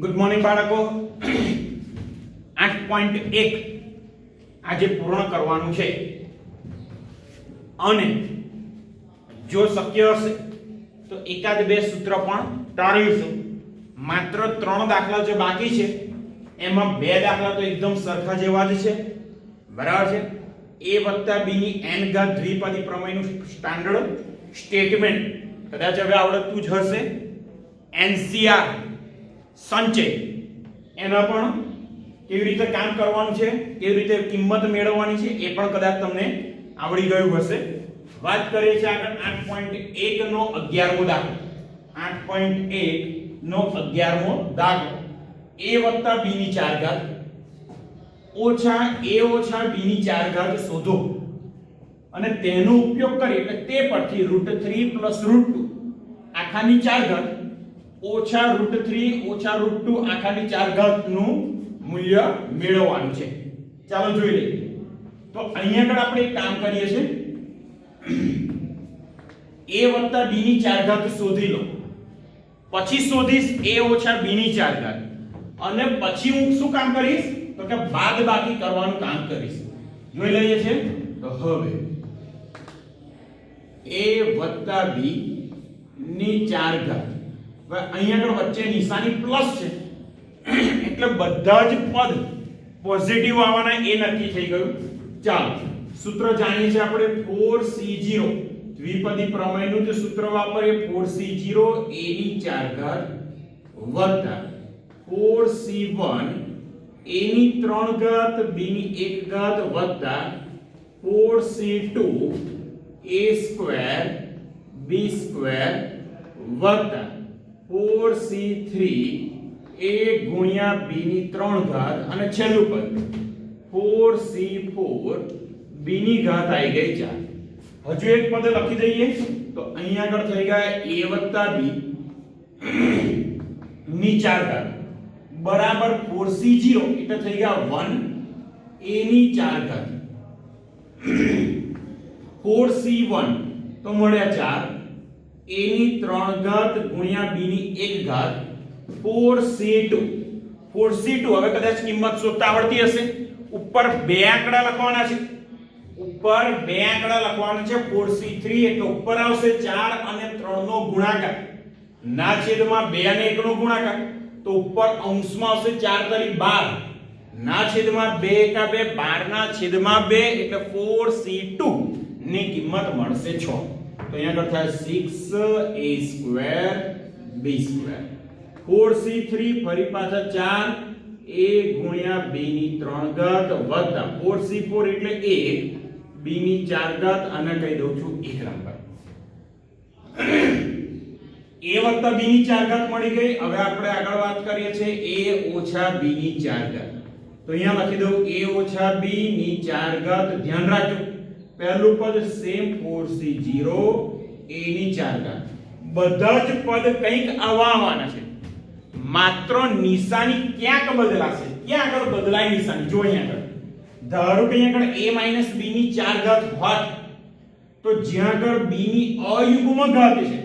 Good morning બાળકો. 8.1 આજે પૂર્ણ કરવાનું છે અને જો શક્ય હશે તો એકાદ બે સૂત્ર પણ ટાળીશું. માત્ર 3 દાખલા જે બાકી છે એમાં 2 દાખલા તો એકદમ સરખા જેવા જ છે, બરાબર છે. a + b ની n ઘાત દ્વિપદી પ્રમેયનું સ્ટાન્ડર્ડ સ્ટેટમેન્ટ કદાચ હવે આવડતું જ હશે. NCR સંચય એના પણ કેવી રીતે કામ કરવાનું છે, કેવી રીતે કિંમત મેળવવાની છે એ પણ કદાચ તમને આવડી ગયું હશે. વાત કરીએ છીએ આગળ 8.1 નો 11મો દાખલો. 8.1 નો 11મો દાખલો. a + b ની 4 ઘાત ઓછા a - b ની 4 ઘાત શોધો અને તેનો ઉપયોગ કરી એટલે તે પરથી √3 + √2 આખાની 4 ઘાત ઓછા √3 ઓછા √2 આખાની 4 ઘાત નું મૂલ્ય મેળવવાનું છે. ચાલો જોઈ લઈએ. તો અહીંયા આગળ આપણે એક કામ કરીએ છીએ, a + b ની 4 ઘાત શોધી લો, પછી શોધીશ a - b ની 4 ઘાત અને પછી હું શું કામ કરીશ તો કે બાદબાકી કરવાનું કામ કરીશ. જોઈ લઈએ છે. તો હવે a + b ની 4 ઘાત, હવે અહીંયા આગળ વચ્ચે નિશાની પ્લસ છે એટલે બધા જ પદ પોઝિટિવ આવવાના એ નક્કી થઈ ગયું. ચાલો સૂત્ર જાણીએ છીએ આપણે 4c0 દ્વિપદી પ્રમેયનું જે સૂત્ર વાપરીએ 4c0 a ની 4 ઘાત વત્તા 4c1 a ની 3 ઘાત b ની 1 ઘાત વત્તા 4c2 a square b square વત્તા 4c3 a ગુણ્યા b ની 3 ઘાત અને છેલ્લું પદ 4c4 b ની ઘાત આવી ગઈ 4. હજુ એક પદ લખી દઈએ તો અહીંયા આગળ થઈ ગયા a + b ની 4 ઘાત બરાબર 4c0 એટલે થઈ ગયા 1 a ની 4 ઘાત 4c1 તો મળ્યા 4 a ની 3 ઘાત ગુણ્યા b ની 1 ઘાત 4c2 હવે કદાચ કિંમત શોધતા આવડતી હશે. ઉપર બે આંકડા લખવાના છે, ઉપર બે આંકડા લખવાના છે. 4c3 એટલે ઉપર આવશે 4 અને 3 નો ગુણાકાર ના છેદમાં 2 અને 1 નો ગુણાકાર તો ઉપર અંશમાં આવશે 4 તરી 12 ના છેદમાં 2 એકા 2 12 ના છેદમાં 2 એટલે 4c2 ની કિંમત મળશે 6. તો અહીંયા આગળ થાય 6a² b². 4c3 ફરી પાછા 4 a ગુણ્યા b ની 3 ઘાત વત્તા 4c4 એટલે 1 b ની 4 ઘાત અને કહી દઉં છું 1 નંબર. a + b ની 4 ઘાત મળી ગઈ. હવે આપણે આગળ વાત કરીએ છીએ a - b ની 4 ઘાત. તો અહીંયા લખી દઉં a - b ની 4 ઘાત. ધ્યાન રાખજો પહેલું પદ સેમ 4c0 a ની 4 ઘાત. બધા જ પદ કંઈક આવા આવવાના છે, માત્ર નિશાની ક્યાંક બદલાશે. ક્યાં આગળ બદલાય નિશાની જો અહીંયા આગળ ધારો કે અહીંયા આગળ a - b ની 4 ઘાત હોત તો જ્યાં આગળ b ની અયુગ્મ ઘાત છે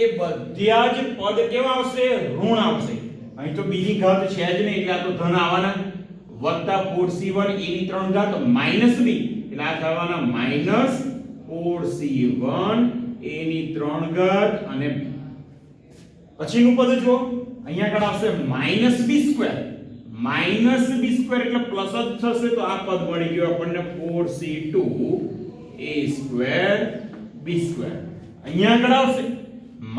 એ બધા જ પદ કેવા આવશે? ઋણ આવશે. અહીં તો b ની ઘાત છે જ નહીં એટલે આ તો ધન આવવાના. વત્તા 4c1 a ની 3 ઘાત માઈનસ b એટલે આ થવાના માઈનસ 4c1 a ની 3 ઘાત અને પછીનું પદ જો અહીંયા આગળ આવશે -b². -b² એટલે પ્લસ જ થશે તો આ પદ મળી ગયું આપણને 4c2 a² b². અહીંયા આગળ આવશે -b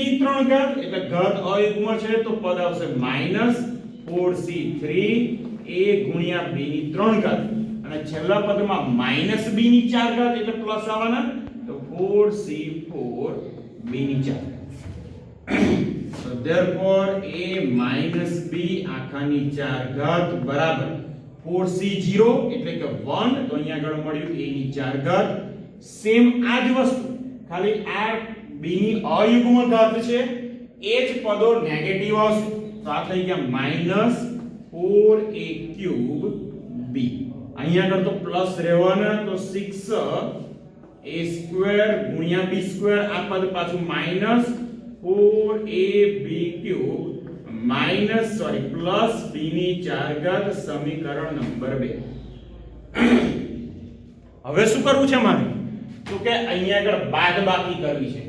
ની 3 ઘાત એટલે ઘાત અયુગ્મ છે તો પદ આવશે -4c3 a ગુણ્યા b ની 3 ઘાત અને છેલ્લા પદમાં -b ની 4 ઘાત એટલે પ્લસ આવવાના તો 4c4 b ની 4. So therefore a - b આખાની 4 ઘાત બરાબર 4c0 એટલે કે 1 તો અહીંયા આગળ મળ્યું a ની 4 ઘાત. સેમ આ જ વસ્તુ ખાલી આ b ની અયુગ્મ ઘાત છે એ જ પદો નેગેટિવ આવશે તો આ થઈ ગયા -4a³ b. અહીંયા આગળ તો પ્લસ રહેવાના તો 6a² ગુણ્યા b² આ પદ પાછું -4ab³ પ્લસ b ની 4 ઘાત સમીકરણ નંબર 2. હવે શું કરવું છે મારે? તો કે અહીંયા આગળ બાદબાકી કરવી છે.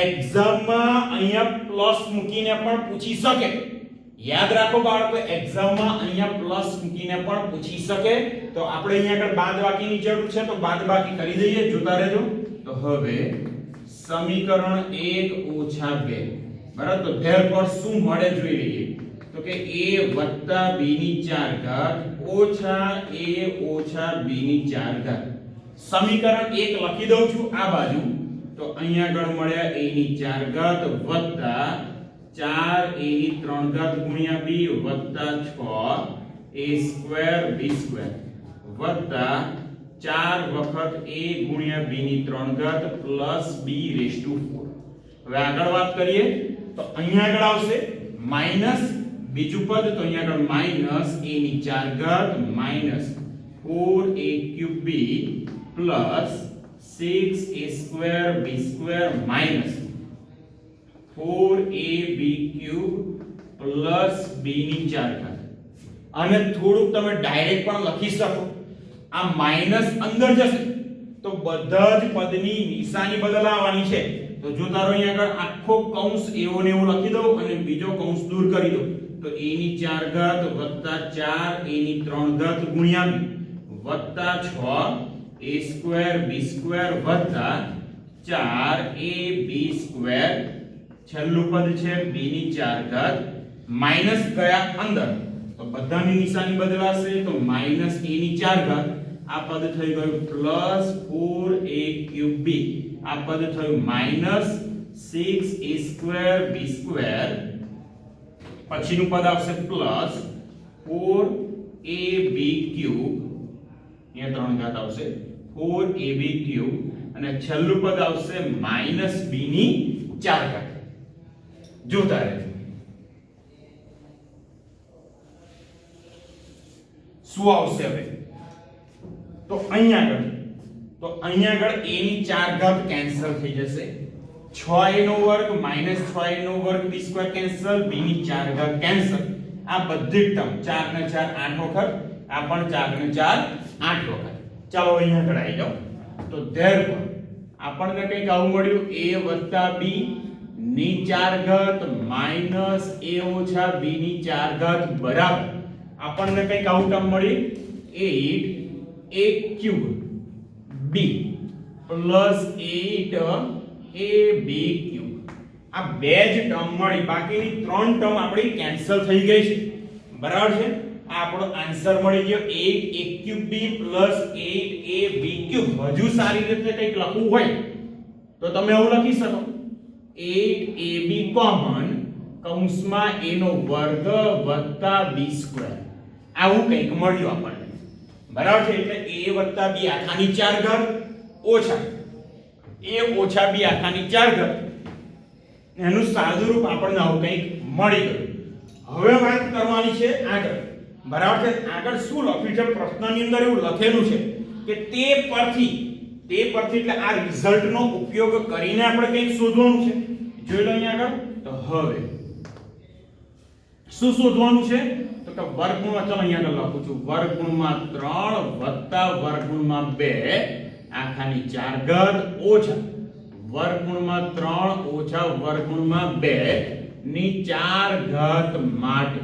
એક્ઝામમાં અહીંયા પ્લસ મૂકીને પણ પૂછી શકે. યાદ રાખો બાળકો, એક્ઝામમાં અહીંયા પ્લસ મૂકીને પણ પૂછી શકે. તો આપણે અહીંયા આગળ બાદબાકીની જરૂર છે, તો બાદબાકી કરી દઈએ. જોતા રહેજો. તો હવે સમીકરણ 1 - 2, બરાબર. તો ધેરફોર શું મળે જોઈ લઈએ. તો કે a + b ની 4 ઘાત ઓછા a ઓછા b ની 4 ઘાત. સમીકરણ 1 લખી દઉં છું આ બાજુ. તો અહીંયા આગળ મળ્યા a ની 4 ઘાત વત્તા 4 a ની 3 ઘાત ગુણ્યા b વત્તા 6 a સ્ક્વેર b સ્ક્વેર વત્તા 4 વખત a ગુણ્યા b ની 3 ઘાત પ્લસ b રેઝ ટુ 4. હવે આગળ વાત કરીએ તો અહીંયા આગળ આવશે માઈનસ બીજું પદ. તો અહીંયા આગળ માઈનસ a ની 4 ઘાત minus 4a³ b plus 6a square b square minus 4ab³ plus b ની 4 ઘાત. અને થોડુંક તમે ડાયરેક્ટ પણ લખી શકો. આ માઈનસ અંદર જશે તો બધા જ પદની નિશાની બદલાવાની છે. તો જો તારો અહીંયા આગળ આખો કૌંસ એવો ને એવો લખી દઉં અને બીજો કૌંસ દૂર કરી દઉં. તો a ની 4 ઘાત વત્તા 4 a ની 3 ઘાત ગુણ્યા b વત્તા 6 a સ્ક્વેર b સ્ક્વેર વત્તા 4ab સ્ક્વેર. છેલ્લું પદ છે b ની 4 ઘાત માઈનસ ગયા અંદર તો બધાની નિશાની બદલાશે. તો માઈનસ a ની 4 ઘાત આ પદ થઈ ગયું પ્લસ 4a³ b. આ પદ થયું minus 6a square b square. પછીનું પદ આવશે પ્લસ 4ab³ અહીંયા 3 ઘાત આવશે 4ab³ અને છેલ્લું પદ આવશે માઈનસ b ની 4 ઘાત. જોતા રહેજો શું આવશે હવે. તો અહીંયા આગળ a ની 4 ઘાત કેન્સલ થઈ જશે. 6a નો વર્ગ માઈનસ 6a નો વર્ગ b સ્ક્વેર કેન્સલ, b ની 4 ઘાત કેન્સલ. આ બધી ટર્મ 4 ને 4 8 વખત, આ પણ 4 ને 4 8 વખત. ચાલો અહીંયા આગળ આવી જાઓ. તો ધેરફોર આપણને કંઈક આવું મળ્યું a + b ની 4 ઘાત માઈનસ a ઓછા b ની 4 ઘાત બરાબર આપણને કંઈક આવું ટર્મ મળી 8a³ b પ્લસ 8ab³. આ બે જ ટર્મ મળી, બાકીની 3 ટર્મ આપણી કેન્સલ થઈ ગઈ છે. બરાબર છે. આ આપણો આન્સર મળી ગયો 8a³ પ્લસ 8ab³. હજુ સારી રીતે કંઈક લખવું હોય તો તમે એવું લખી શકો 8ab કોમન કૌંસમાં a નો વર્ગ વત્તા b સ્ક્વેર. આવું કંઈક મળ્યું આપણને. બરાબર છે. એટલે a + b આખાની 4 ઘાત ઓછા a ઓછા b આખાની 4 ઘાત એનું સાદું રૂપ આપણને આવું કંઈક મળી ગયું. હવે વાત કરવાની છે આગળ. બરાબર છે. આગળ શું લખ્યું છે પ્રશ્નની અંદર? એવું લખેલું છે કે તે પરથી એટલે આ રિઝલ્ટનો ઉપયોગ કરીને આપણે કંઈક શોધવાનું છે. જોઈ લો અહીંયા આગળ. તો હવે શું શોધવાનું છે? તો કે વર્ગમૂળમાં, ચાલો અહીંયા આગળ લખું છું, વર્ગમૂળમાં 3 વત્તા વર્ગમૂળમાં 2 આખાની 4 ઘાત ઓછા વર્ગમૂળમાં 3 ઓછા વર્ગમૂળમાં 2 ની 4 ઘાત માટે.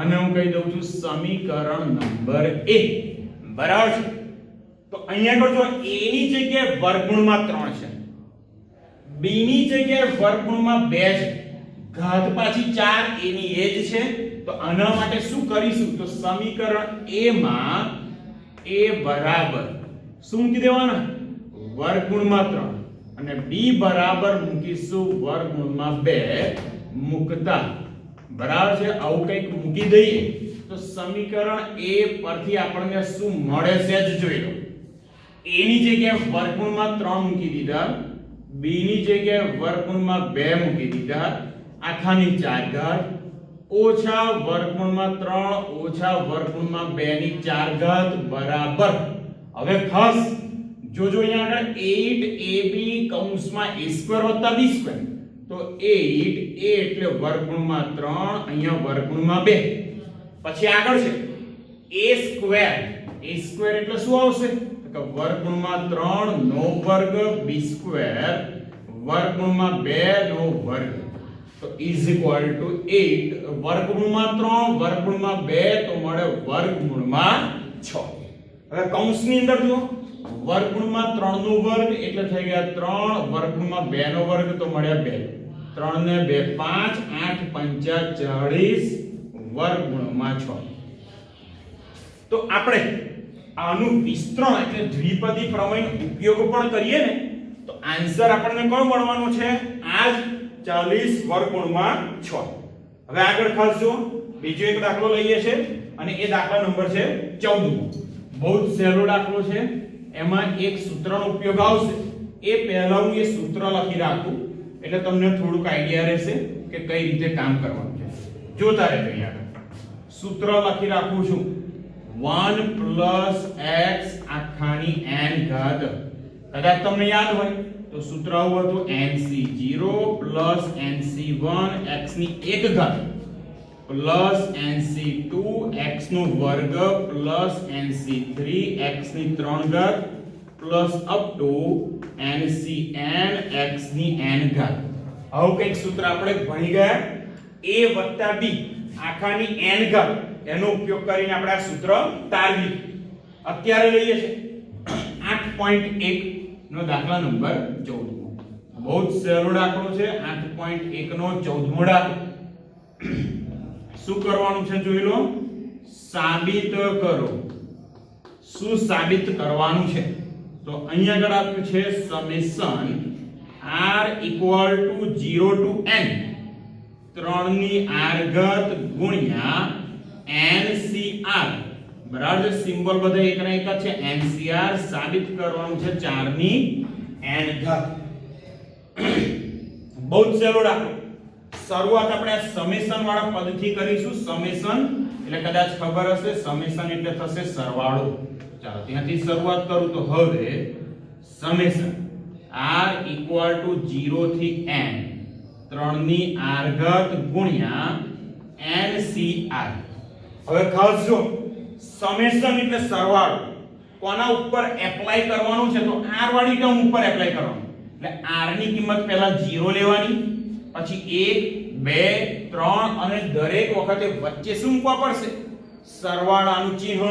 અને હું કહી દઉં છું સમીકરણ નંબર 1. બરાબર છે. તો અહીંયા આગળ જો a ની જગ્યાએ વર્ગમૂળમાં 3 છે, b ની જગ્યાએ વર્ગમૂળમાં 2 છે, ઘાત પાછી 4 a ની એ જ છે. તો આના માટે શું કરીશું? તો સમીકરણ a માં a બરાબર શું મૂકી દેવાના? વર્ગમૂળમાં 3 અને b બરાબર મૂકીશું વર્ગમૂળમાં 2 મૂકતા. બરાબર છે. આવું કંઈક મૂકી દઈએ તો સમીકરણ a પરથી આપણને શું મળે છે જ જોઈ લો. a ની જગ્યાએ વર્ગમૂળમાં 3 મૂકી દીધા, b ની જગ્યાએ વર્ગમૂળમાં 2 મૂકી દીધા આખાની 4 ઘાત ઓછા વર્ગમૂળમાં 3 ઓછા વર્ગમૂળમાં 2 ની 4 ઘાત બરાબર. હવે ખાસ જોજો અહીંયા આગળ 8ab કૌંસમાં a² + b². તો તો 8 a એટલે વર્ગમૂળમાં 3 અહીંયા વર્ગમૂળમાં 2 પછી આગળ છે a સ્ક્વેર એટલે શું આવશે તો વર્ગમૂળમાં 3 નો વર્ગ b સ્ક્વેર વર્ગમૂળમાં 2 નો વર્ગ તો ઇઝ ઇક્વલ ટુ 8 વર્ગમૂળમાં 3 વર્ગમૂળમાં 2 તો મળે વર્ગમૂળમાં 6 હવે કૌંસની અંદર જો વર્ગમૂળમાં 3 નો વર્ગ એટલે થઈ ગયા 3 વર્ગમૂળમાં 2 નો વર્ગ તો મળ્યા 2 3 ને 2 5 8 5 40 વર્ગમૂળમાં 6 તો આપણે આનું વિસ્તરણ એટલે દ્વિપદી પ્રમેયનો ઉપયોગ પણ કરીએ ને તો આન્સર આપણને કયો મળવાનો છે આ જ 40 વર્ગમૂળમાં 6 હવે આગળ ખાસ જો બીજો એક દાખલો લઈએ છે અને એ દાખલા નંબર છે 14 બહુ જ સહેલો દાખલો છે એમાં એક સૂત્રનો ઉપયોગ આવશે એ પહેલા હું એ સૂત્ર લખી રાખું એટલે તમને થોડુંક આઈડિયા રહેશે કે કઈ રીતે કામ કરવાનું છે જોતા રહેજો અહીંયા સૂત્ર લખી રાખું છું 1 plus x આખાની n ઘાત કદાચ તમને યાદ હોય તો સૂત્ર આવું હતું nc0 plus nc1 x ની 1 ઘાત plus nc2 x નો વર્ગ plus nc3 x ની 3 ઘાત plus up to ncn x ની n ઘાત આવું કંઈક સૂત્ર આપણે ભણી ગયા a + b આખાની n ઘાત એનો ઉપયોગ કરીને આપણે આ સૂત્ર તારવી અત્યારે લઈએ છે 8.1 નો દાખલા નંબર 14 બહુ જ સહેલો દાખલો છે 8.1 નો 14મો દાખલો શું કરવાનું છે જોઈ લો સાબિત કરો શું સાબિત કરવાનું છે તો અહીંયા આગળ આપ્યું છે સમેશન r = 0 to n 3 ની r ઘાત ગુણ્યા NCR બરાબર સિમ્બોલ બધા એકના એક જ છે NCR સાબિત કરવાનું છે 4 ની n ઘાત બહુ જ સહેલો દાખલો શરૂઆત આપણે સમેશન વાળા પદથી કરીશું સમેશન એટલે કદાચ ખબર હશે સમેશન એટલે થશે સરવાળો ચાલો ત્યાંથી શરૂઆત કરું તો હવે સમેશન r = 0 થી n 3 ની r ઘાત ગુણ્યા NCR હવે ખાસ જો સમેશન એટલે સરવાળો કોના ઉપર એપ્લાય કરવાનું છે તો r વાળી ટર્મ ઉપર એપ્લાય કરવાનું એટલે r ની કિંમત પહેલા 0 લેવાની પછી 1 2 3 અને દરેક વખતે વચ્ચે શું મૂકવા પડશે સરવાળાનું ચિહ્ન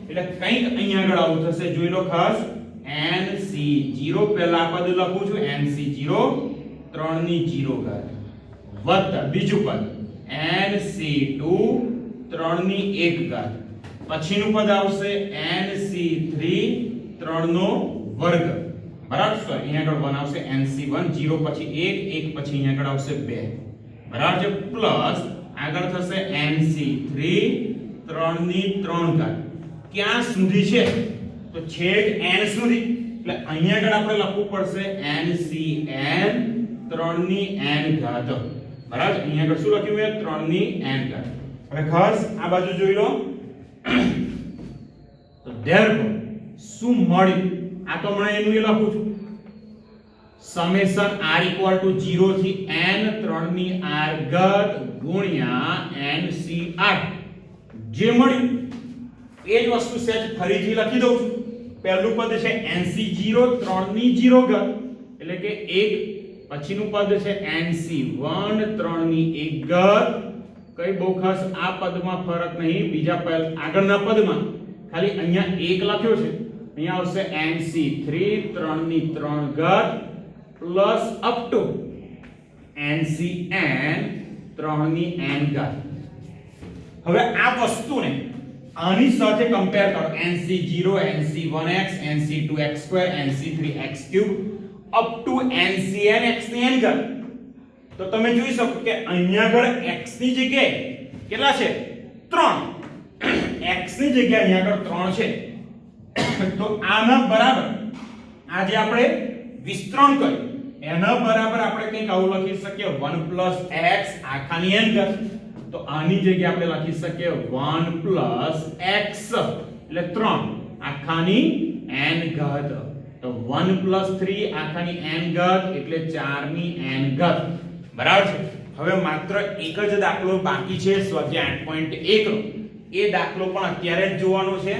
એટલે કંઈક અહીંયા આગળ આવું થશે જોઈ લો ખાસ nc0 પહેલા પદ લખું છું nc0 3 ની 0 ઘાત વત્તા બીજું પદ nc2 3 ની 1 ઘાત પછીનું પદ આવશે nc3 3 નો વર્ગ બરાબર સર અહીંયા આગળ 1 આવશે nc1 0 પછી 1 1 પછી અહીંયા આગળ આવશે 2 બરાબર છે પ્લસ આગળ થશે nc3 3 ની 3 ઘાત ક્યાં સુધી છે તો છેક n સુધી એટલે અહીંયા આગળ આપણે લખવું પડશે ncn 3 ની n ઘાત બરાબર અહીંયા આગળ શું લખ્યું છે 3 ની n ઘાત હવે ખાસ આ બાજુ જોઈ લો તો ધેરફોર શું મળ્યું આ તો મને એનું એ લખું છું સમેશન r = 0 થી n 3 ની r ઘાત ગુણ્યા ncr જે મળ્યું એ જ વસ્તુ સેજ ફરીથી લખી દઉં છું પહેલું પદ છે nc0 3 ની 0 ઘાત એટલે કે 1 પછીનું પદ છે nc1 3 ની 1 ઘાત કઈ બહુ ખાસ આ પદમાં ફરક નહીં બીજા આગળના પદમાં ખાલી અહીંયા 1 લખ્યો છે અહીંયા આવશે nc3 3 ની 3 ઘાત પ્લસ અપ ટુ ncn 3 ની n ઘાત હવે આ વસ્તુને આની સાથે કમ્પેર કરો nc0 nc1x nc2x2 nc3x3 up to ncn x ની n ઘાત તો તમે જોઈ શકો કે અહીંયા આગળ x ની જગ્યાએ કેટલા છે 3 x ની જગ્યાએ અહીંયા આગળ 3 છે તો આના બરાબર આ જે આપણે વિસ્તરણ કર્યું એના બરાબર આપણે કંઈક આવું લખી શકીએ 1 x આખાની n ઘાત તો આની જગ્યાએ આપણે લખી શકીએ 1 x એટલે 3 આખાની n ઘાત તો 1 3 આખાની n ઘાત એટલે 4 ની n ઘાત બરાબર છે. હવે માત્ર એક જ દાખલો બાકી છે સ્વાધ્યાય 8.1 નો. એ દાખલો પણ અત્યારે જ જોવાનો છે.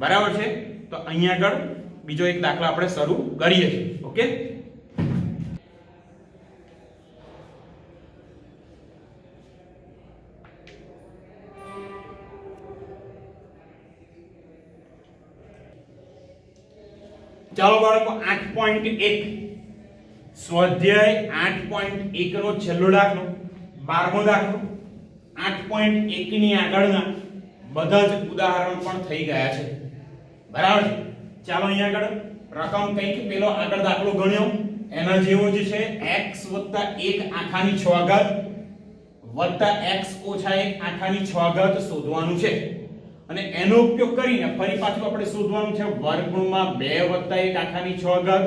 બરાબર છે. તો અહીંયા આગળ બીજો એક દાખલો આપણે શરૂ કરીએ છીએ. ઓકે, ચાલો બાળકો 8.1 સ્વાધ્યાય 8.1 નો છેલ્લો દાખલો 12મો દાખલો. 8.1 ની આગળના બધા જ ઉદાહરણ પણ થઈ ગયા છે. બરાબર છે. ચાલો અહીંયા આગળ રકમ કંઈક પેલો આગળ દાખલો ગણ્યો એના જેવો જ છે. x + 1 આખાની 6 ઘાત વત્તા x ઓછા 1 આખાની 6 ઘાત શોધવાનું છે. અને એનો ઉપયોગ કરીને ફરી પાછું આપણે શોધવાનું છે વર્ગમૂળમાં 2 વત્તા 1 આખાની 6 ઘાત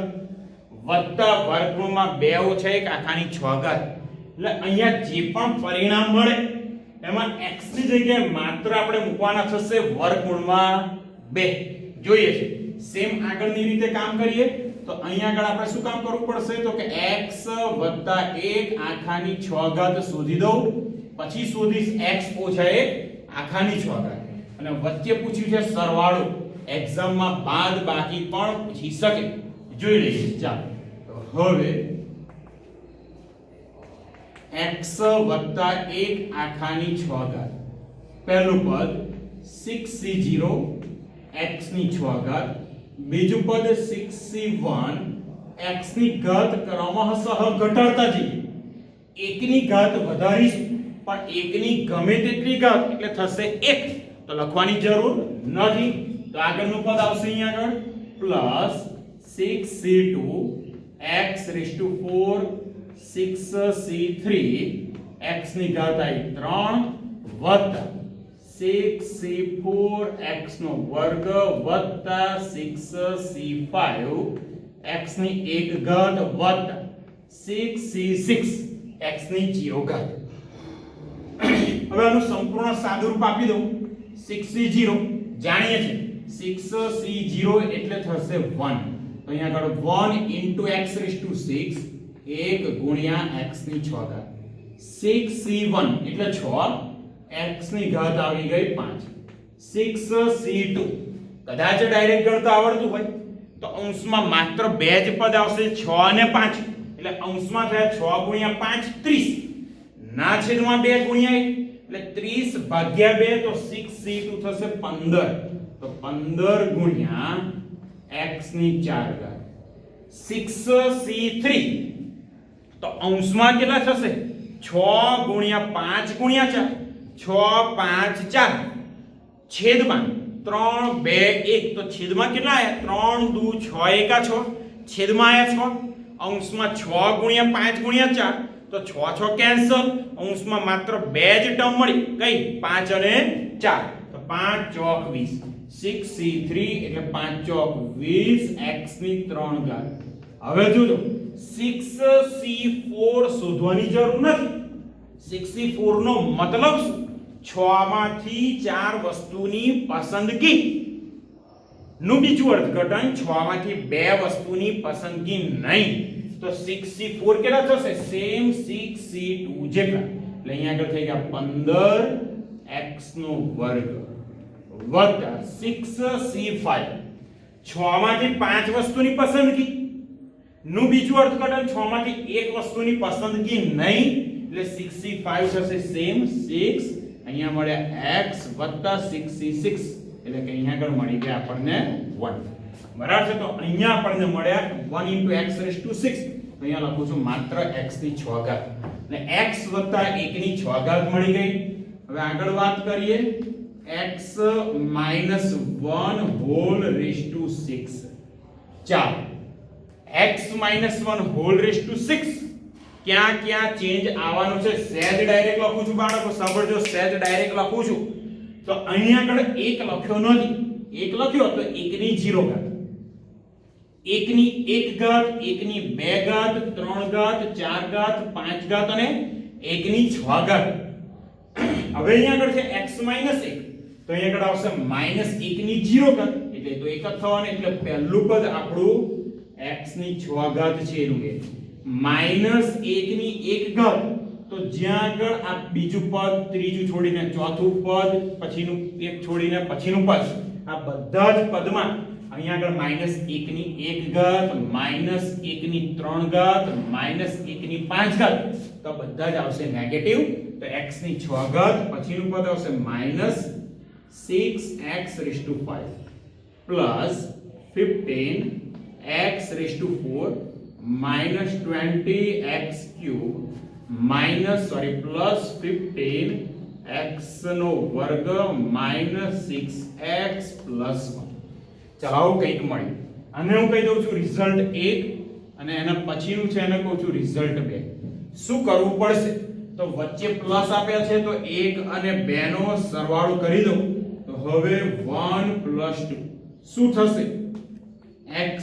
વત્તા વર્ગમૂળમાં 2 ઓછા 1 આખાની 6 ઘાત. એટલે અહીંયા જે પણ પરિણામ મળે એમાં x ની જગ્યાએ માત્ર આપણે મૂકવાના થશે વર્ગમૂળમાં 2. જોઈએ છે સેમ આગળની રીતે કામ કરીએ તો અહીંયા આગળ આપણે શું કામ કરવું પડશે તો કે x + 1 આખાની 6 ઘાત શોધી દઉં. પછી શોધીશ x ઓછા 1 આખાની 6 ઘાત. અને વચ્ચે પૂછ્યું છે સરવાળો. એક્ઝામમાં બાદ બાકી પણ પૂછી શકે. જોઈ લઈએ. ચાલો તો હવે x + 1 આખાની 6 ઘાત. પહેલું પદ 6c0 x ની 6 ઘાત. બીજું પદ 6c1 x ની ઘાત ક્રમશઃ ઘટાડતા જઈએ. 1 ની ઘાત વધારીશું પણ 1 ની ગમે તેટલી ઘાત એટલે થશે 1 તો લખવાની જરૂર નથી. તો આગળનું પદ આવશે અહીંયા આગળ plus 6c2 x4 6c3 x ની ઘાત આવી 3 વત્તા 6c4 x નો વર્ગ વત્તા 6c5 x ની 1 ઘાત વત્તા 6c6 x ની 0 ઘાત. હવે આનું સંપૂર્ણ સાદુરૂપ આપી દઉં. 6c0 જાણીએ છીએ 6c0 એટલે થશે 1. તો અહીંયા આગળ 1 x6 1 ગુણ્યા x ની 6 ઘાત. 6c1 એટલે 6 x ની ઘાત આવી ગઈ 5. 6c2 કદાચ ડાયરેક્ટ ગણતા આવડતું હોય તો અંશમાં માત્ર બે જ પદ આવશે 6 અને 5. એટલે અંશમાં થયા 6 ગુણ્યા 5 30 ના છેદમાં 2 ગુણ્યા 1 એટલે 30 ભાગ્યા 2 તો 6c2 થશે 15. તો 15 ગુણ્યા x ની 4 ઘાત. 6c3 તો અંશમાં કેટલા થશે 6 ગુણ્યા 5 ગુણ્યા 4 6 5 4 છેદમાં 3 2 1 તો છેદમાં કેટલા આયા 3 દુ 6 1 6 છેદમાં આયા 6. અંશમાં 6 ગુણ્યા 5 ગુણ્યા 4 તો 6 6 કેન્સલ. અંશમાં માત્ર બે જ ટર્મ મળી કઈ 5 અને 4 તો 5 ચોક 20. 6c3 એટલે 5 ચોક 20 x ની 3 ઘાત. હવે જોજો 6c4 શોધવાની જરૂર નથી. 6c4 નો મતલબ શું 6 માંથી 4 વસ્તુની પસંદગી નું બીજું અર્થઘટન 6 માંથી 2 વસ્તુની પસંદગી નહીં. તો 6c4 કેટલા થશે સેમ 6c2 જેટલા. એટલે અહીંયા આગળ થઈ ગયા 15 x નો વર્ગ વત્તા 6c5 6 માંથી 5 વસ્તુની પસંદગી નું બીજું અર્થઘટન 6 માંથી 1 વસ્તુની પસંદગી નહીં. એટલે 6c5 થશે સેમ 6 અહીંયા મળ્યા x વત્તા 6c6 એટલે કે અહીંયા આગળ મળી ગયા આપણને 1. બરાબર છે. તો અહીંયા આપણને મળ્યા 1 x6 તો અહીંયા લખું છું માત્ર x ની 6 ઘાત. એટલે x વત્તા 1 ની 6 ઘાત મળી ગઈ. હવે આગળ વાત કરીએ x - 1 હોલ રેઝ ટુ 6. ચાલો x - 1 હોલ રેઝ ટુ 6 ક્યાં ક્યાં ચેન્જ આવવાનું છે સહેજ ડાયરેક્ટ લખું છું બાળકો સાંભળજો. સહેજ ડાયરેક્ટ લખું છું તો અહીંયા આગળ 1 લખ્યો નથી. 1 લખ્યો તો 1 ની 0 ઘાત 1 ની 1 ઘાત 1 ની 2 ઘાત 3 ઘાત 4 ઘાત 5 ઘાત અને 1 ની 6 ઘાત. હવે અહીંયા આગળ છે x - 1 તો અહીંયા આગળ આવશે -1 ની 0 ઘાત એટલે તો 1 જ થવાનું. એટલે પહેલું પદ આપણું x ની 6 ઘાત છે એનું -1 ની 1 ઘાત તો જ્યાં આગળ આ બીજું પદ, ત્રીજું છોડીને ચોથું પદ, પછીનું એક છોડીને પછીનું પદ, આ બધા જ પદમાં અહીંયા આગળ -1 ની 1 ઘાત, -1 ની 3 ઘાત, -1 ની 5 ઘાત, તો બધા જ આવશે નેગેટિવ. તો x ની 6 ઘાત, પછીનું પદ આવશે -6x⁵ plus 15x⁴ -20x³ plus 15x નો વર્ગ -6x પ્લસ 1. ચલાવો કંઈક મળ્યું. આને હું કહી દઉં છું રિઝલ્ટ 1 અને એના પછીનું છે એને કહું છું રિઝલ્ટ 2. શું કરવું પડશે? તો વચ્ચે પ્લસ આપ્યા છે તો 1 અને 2 નો સરવાળો કરી દો. તો હવે 1 + 2 શું થશે? x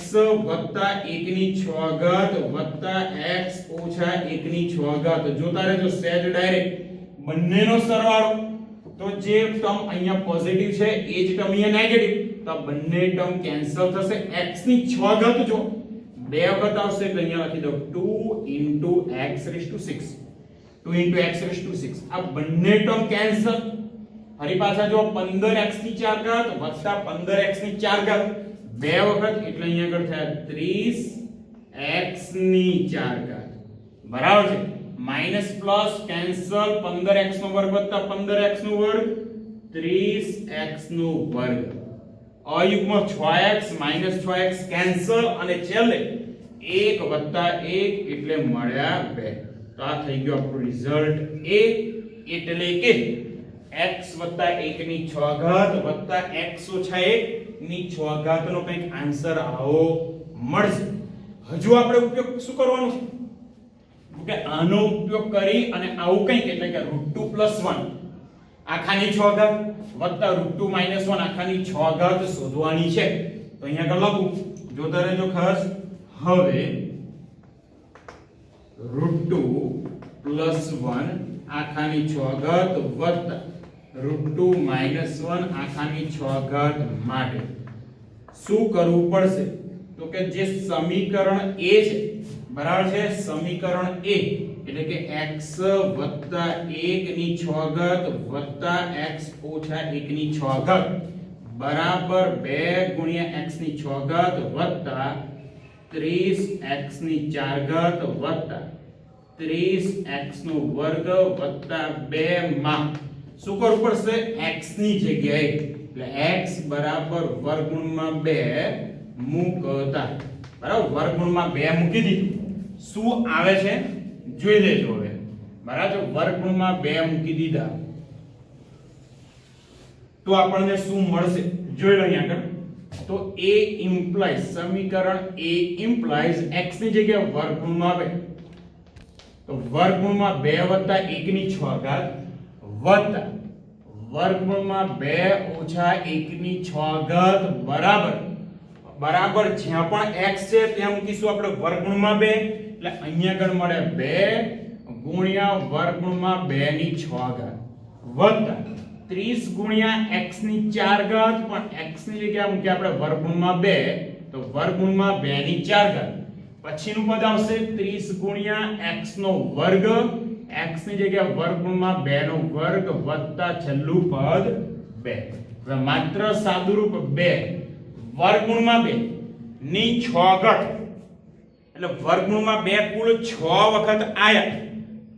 વત્તા 1 ની 6 ઘાત વત્તા x ઓછા 1 ની 6 ઘાત. જોતા રહેજો સહેજ ડાયરેક્ટ બંનેનો સરવાળો. તો જે ટર્મ અહીંયા પોઝિટિવ છે એ જ ટર્મ અહીંયા નેગેટિવ, તો બંને ટર્મ કેન્સલ થશે. x ની 6 ઘાત જો બે વખત આવશે તો અહીંયા લખી દો 2 * x⁶ 2 * x⁶. આ બંને ટર્મ કેન્સલ. ફરી પાછા જો 15x ની 4 ઘાત વત્તા 15x ની 4 ઘાત બે વખત એટલે અહીંયા આગળ થયા 30x ની 4 ઘાત. બરાબર છે? માઈનસ પ્લસ કેન્સલ, 15x નો વર્ગ વત્તા 15x નો વર્ગ 30x નો વર્ગ. અયુગ્મ 6x -6x કેન્સલ અને છેલ્લે 1 વત્તા 1 એટલે મળ્યા 2. તો આ થઈ ગયો આપણો રિઝલ્ટ A. એટલે કે x વત્તા 1 ની 6 ઘાત વત્તા x ઓછા 1 ની 6 ઘાત નો કંઈક આન્સર આવો મળશે. હજુ આપણે ઉપયોગ શું કરવાનો છે કે આનો ઉપયોગ કરી અને આવું કંઈક એટલે કે √2 + 1 આખાની 6 ઘાત વત્તા √2 - 1 આખાની 6 ઘાત શોધવાની છે. તો અહીંયા આગળ લખું, જોતા રહેજો ખાસ. હવે √2 + 1 આખાની 6 ઘાત વત્તા √2 - 1 આખાની 6 ઘાત માટે શું કરવું પડશે? તો કે જે સમીકરણ A છે, બરાબર છે, સમીકરણ A એટલે કે x વત્તા 1 ની 6 ઘાત વત્તા x ઓછા 1 ની 6 ઘાત બરાબર 2 ગુણ્યા x ની 6 ઘાત વત્તા 30x ની 4 ઘાત વત્તા 30x નો વર્ગ વત્તા 2 માં શું કરવું પડશે? x ની જગ્યાએ એટલે x બરાબર વર્ગમૂળમાં 2 મૂકતા. બરાબર, વર્ગમૂળમાં 2 મૂકી દીધું. શું આવે છે જોઈ લેજો હવે. બરાબર, વર્ગમૂળમાં 2 મૂકી દીધા તો આપણને શું મળશે જોઈ લો અહીંયા આગળ. તો A ઇમ્પ્લાઇઝ સમીકરણ A ઇમ્પ્લાઇઝ x ની જગ્યાએ વર્ગમૂળમાં 2 તો વર્ગમૂળમાં 2 વત્તા 1 ની 6 ઘાત વત્તા વર્ગમૂળમાં 2 ઓછા 1 ની 6 ઘાત બરાબર જ્યાં પણ x છે ત્યાં મૂકીશું આપણે વર્ગમૂળમાં 2 એટલે અહીંયા આગળ મળે 2 ગુણ્યા વર્ગમૂળમાં 2 ની 6 ઘાત વત્તા 30 ગુણ્યા x ની 4 ઘાત પણ x ની જગ્યાએ મૂકી આપણે વર્ગમૂળમાં 2 તો વર્ગમૂળમાં 2 ની 4 ઘાત પછીનું પદ આવશે 30 ગુણ્યા x નો વર્ગ x ની જગ્યાએ વર્ગમૂળમાં 2 નો વર્ગ વત્તા છેલ્લું પદ 2. હવે માત્ર સાદુરૂપ 2 વર્ગમૂળમાં 2 ની 6 ઘાત એટલે વર્ગમૂળમાં 2 કુલ 6 વખત આયા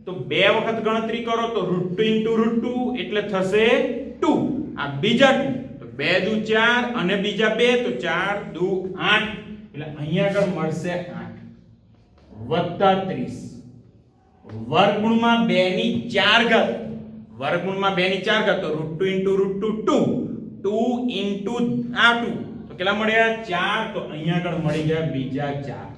તો 2 વખત ગણતરી કરો તો √2 * √2 એટલે થશે 2. આ બીજા 2 તો 2 દુ 4 અને બીજા 2 તો 4 દુ 8 એટલે અહીંયા આગળ મળશે 8 વત્તા 30 વર્ગમૂળમાં 2 ની 4 ઘાત વર્ગમૂળમાં 2 ની 4 ઘાત તો √2 * √2 2 આ 2 તો કેટલા મળ્યા 4 તો અહીંયા આગળ મળી ગયા બીજા 4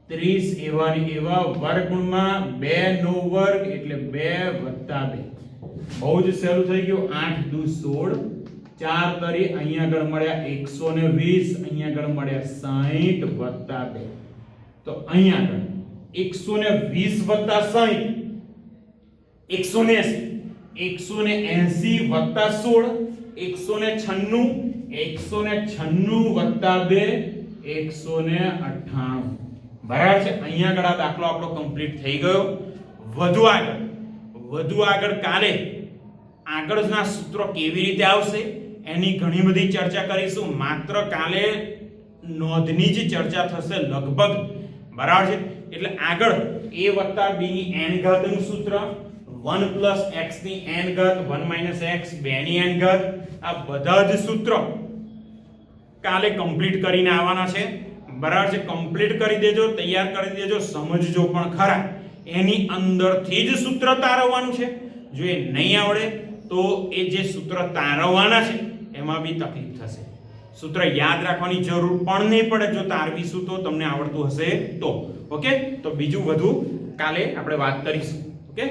30 એવા ને એવા વર્ગમૂળમાં 2 નો વર્ગ એટલે 2 વત્તા 2 બહુ જ સહેલું થઈ ગયું 8 દુ 16 4 તરી અહીંયા આગળ મળ્યા 120 અહીંયા આગળ મળ્યા 60 વત્તા 2 તો અહીંયા આગળ 120 વત્તા 60 180 વત્તા 16 196 વત્તા 2 198 બરાબર છે. અહીંયા આગળ આ દાખલો આપણો કમ્પ્લીટ થઈ ગયો. વધુ આગળ વધુ આગળ કાલે આગળના સૂત્રો કેવી રીતે આવશે એની ઘણી બધી ચર્ચા કરીશું. માત્ર કાલે નોંધની જ ચર્ચા થશે લગભગ, બરાબર છે. એટલે આગળ a + b ની n ઘાતનું સૂત્ર, 1 + x ની n ઘાત, 1 - x 2 ની n ઘાત, આ બધા જ સૂત્રો કાલે કમ્પ્લીટ કરીને આવવાના છે, બરાબર છે. કમ્પ્લીટ કરી દેજો, તૈયાર કરી દેજો, સમજજો પણ ખરા. એની અંદરથી જ સૂત્ર તારવવાનું છે. જો એ નહીં આવડે તો એ જે સૂત્ર તારવવાના છે એમાં બી તકલીફ થશે. સૂત્ર યાદ રાખવાની જરૂર પણ નહીં પડે જો તારવીશું તો, તમને આવડતું હશે તો. ઓકે, તો બીજું વધુ કાલે આપણે વાત કરીશું. ઓકે.